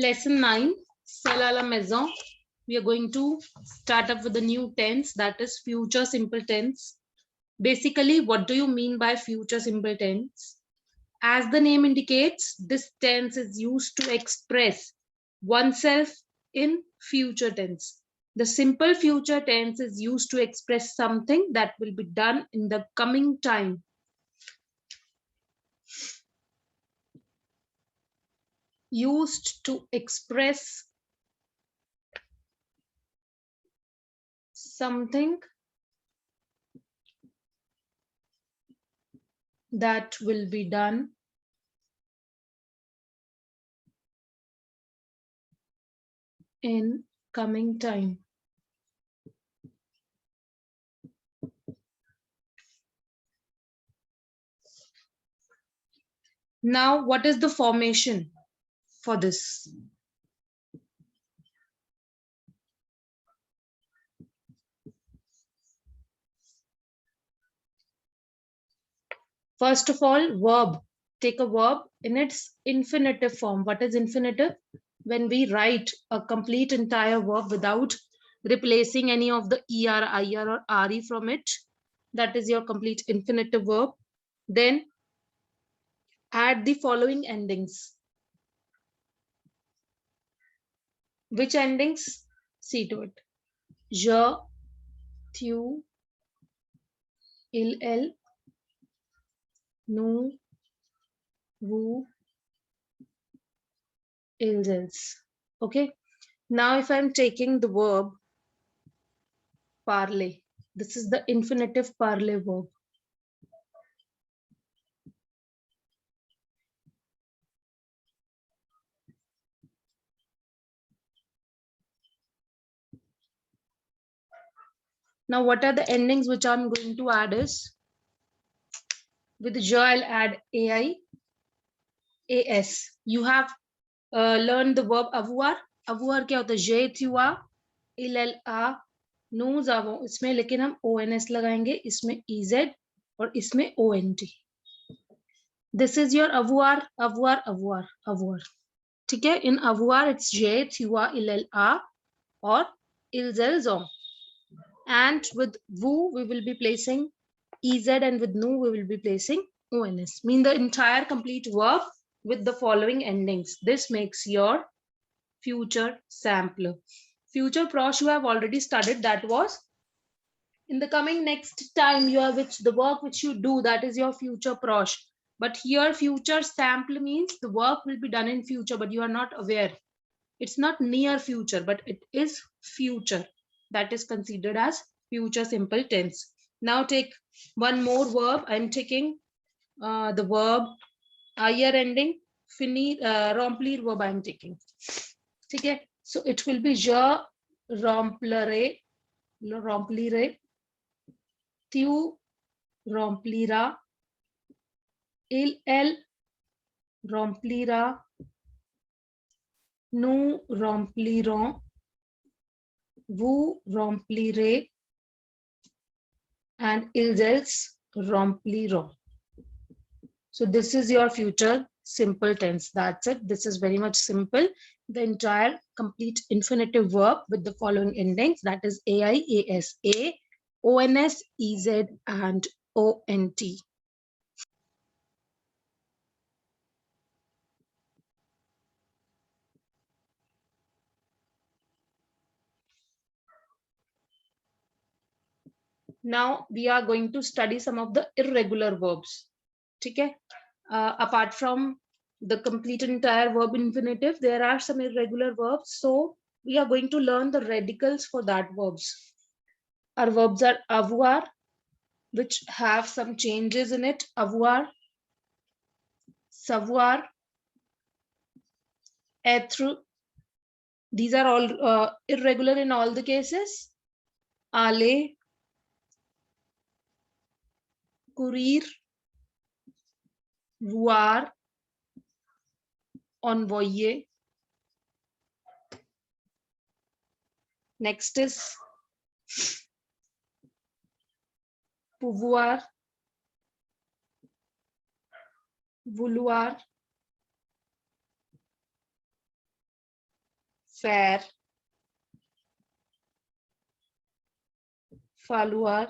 Lesson 9, Seul à la maison. We are going to start up with a new tense, that is future simple tense. Basically, what do you mean by future simple tense? As the name indicates, this tense is used to express oneself in future tense. The simple future tense is used to express something that will be done in the coming time. Used to express something that will be done in coming time. Now, what is the formation for this? First of all, verb. Take a verb in its infinitive form. What is infinitive? When we write a complete entire verb without replacing any of the er, ir, or re from it, that is your complete infinitive verb. Then add the following endings. Which endings? See to it. Je, tu, il, elle, nous, vous, ils, elles. Okay. Now, if I'm taking the verb parler, this is the infinitive parler verb. Now, what are the endings which I'm going to add is, with je, I'll add ai, as. You have learned the verb avoir. Avoir क्या होता है? Je, tu as, il, elle, a, nous avons. इसमें लेकिन हम ons लगाएंगे, इसमें ez और इसमें ont. This is your avoir, avoir, avoir, avoir. ठीक है? In avoir, it's je, tu as, il, elle, a, or ils, elles, ont. And with vous, we will be placing ez, and with nous, we will be placing ons. Mean the entire complete verb with the following endings. This makes your future sampler. Future prosh you have already studied. That was in the coming next time you have which the work which you do, that is your future prosh. But here future sample means the work will be done in future, but you are not aware. It's not near future, but it is future. That is considered as future simple tense. Now take one more verb. I'm taking the verb ir ending, finir, remplir verb I'm taking. Okay, so it will be je remplirai, tu rempliras, elle remplira, nous remplirons, vous remplirez, and ils rempliront. So this is your future simple tense. That's it. This is very much simple. The entire complete infinitive verb with the following endings, that is ai, as, a, ons, ez, and ont. Now we are going to study some of the irregular verbs. Okay? Apart from the complete entire verb infinitive, there are some irregular verbs. So we are going to learn the radicals for that verbs. Our verbs are avoir, which have some changes in it. Avoir, savoir, être. These are all irregular in all the cases. Aller, courir, voir, envoyer. Next is pouvoir, vouloir, fair, falloir,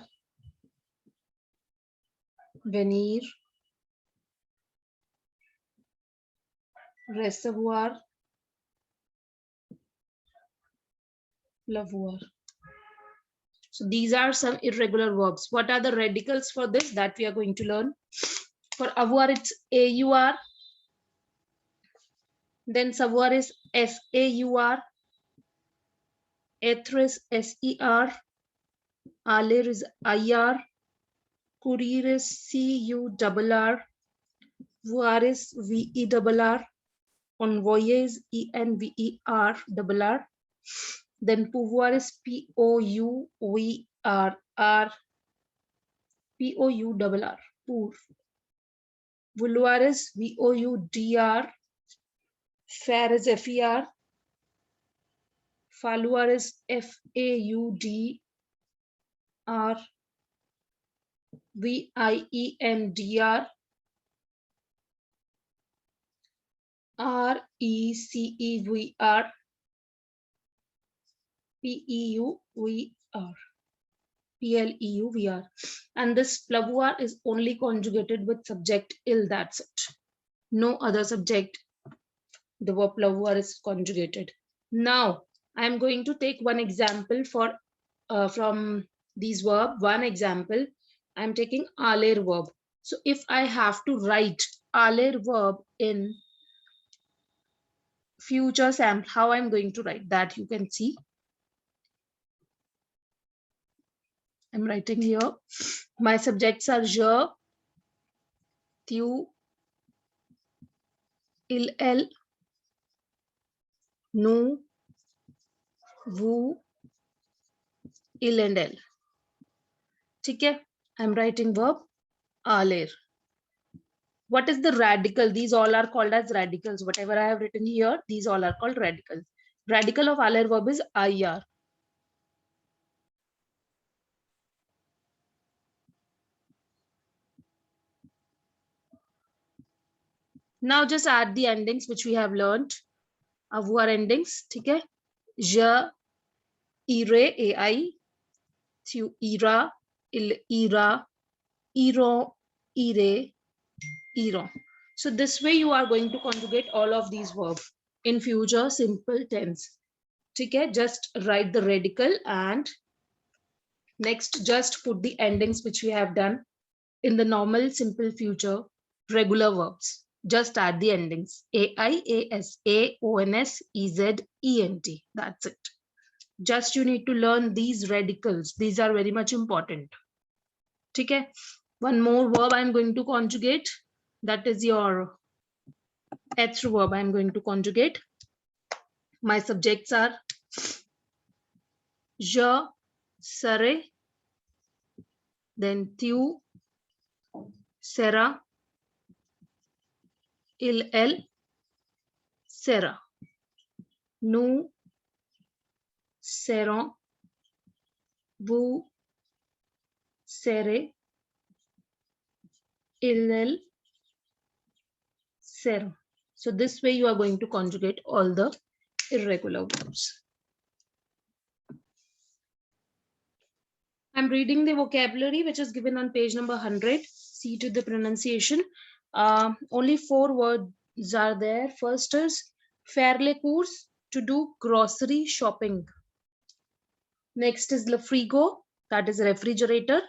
venir, reservoir, lavoir. So these are some irregular verbs. What are the radicals for this that we are going to learn? For avoir, it's AUR. Then savoir is SAUR. Être is SER. Aller is IR. Courir is CURR. Voir is VERR. Envoyer is ENVERRR. Then pouvoir is POUVRR. POURR. Pour. Vouloir is VOUDR. Faire is FER. Falloir is FAUDR. VIENDR. RECEVR. PEUVR. PLEUVR. And this plavoir is only conjugated with subject il, that's it. No other subject. The verb plavoir is conjugated. Now, I'm going to take one example for from these verb. One example, I'm taking aller verb. So if I have to write aller verb in future sample, how I'm going to write that, you can see. I'm writing here. My subjects are je, tu, il, elle, nous, vous, il and elle. Okay, I'm writing verb aller. What is the radical? These all are called as radicals. Whatever I have written here, these all are called radicals. Radical of aller verb is IR. Now just add the endings which we have learned. Avoir endings, okay? Je, ire, AI, tu ira, il ira, iron, ire, iron. So this way you are going to conjugate all of these verbs in future simple tense. Okay, just write the radical and next just put the endings which we have done in the normal simple future regular verbs. Just add the endings AI, AS, AONS, EZ, ENT. That's it. Just you need to learn these radicals. These are very much important. Okay. One more verb I'm going to conjugate. That is your être verb I'm going to conjugate. My subjects are je, serai, then tu, sera, il, elle, sera. Nous serons, vous serez, il, elle, sera. So this way you are going to conjugate all the irregular verbs. I'm reading the vocabulary which is given on page number 100. See to the pronunciation. Only 4 words are there. First is faire les courses, to do grocery shopping. Next is le frigo, that is refrigerator.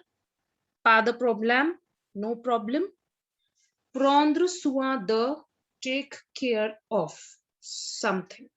Pas de problème, no problem. Prendre soin de, take care of something.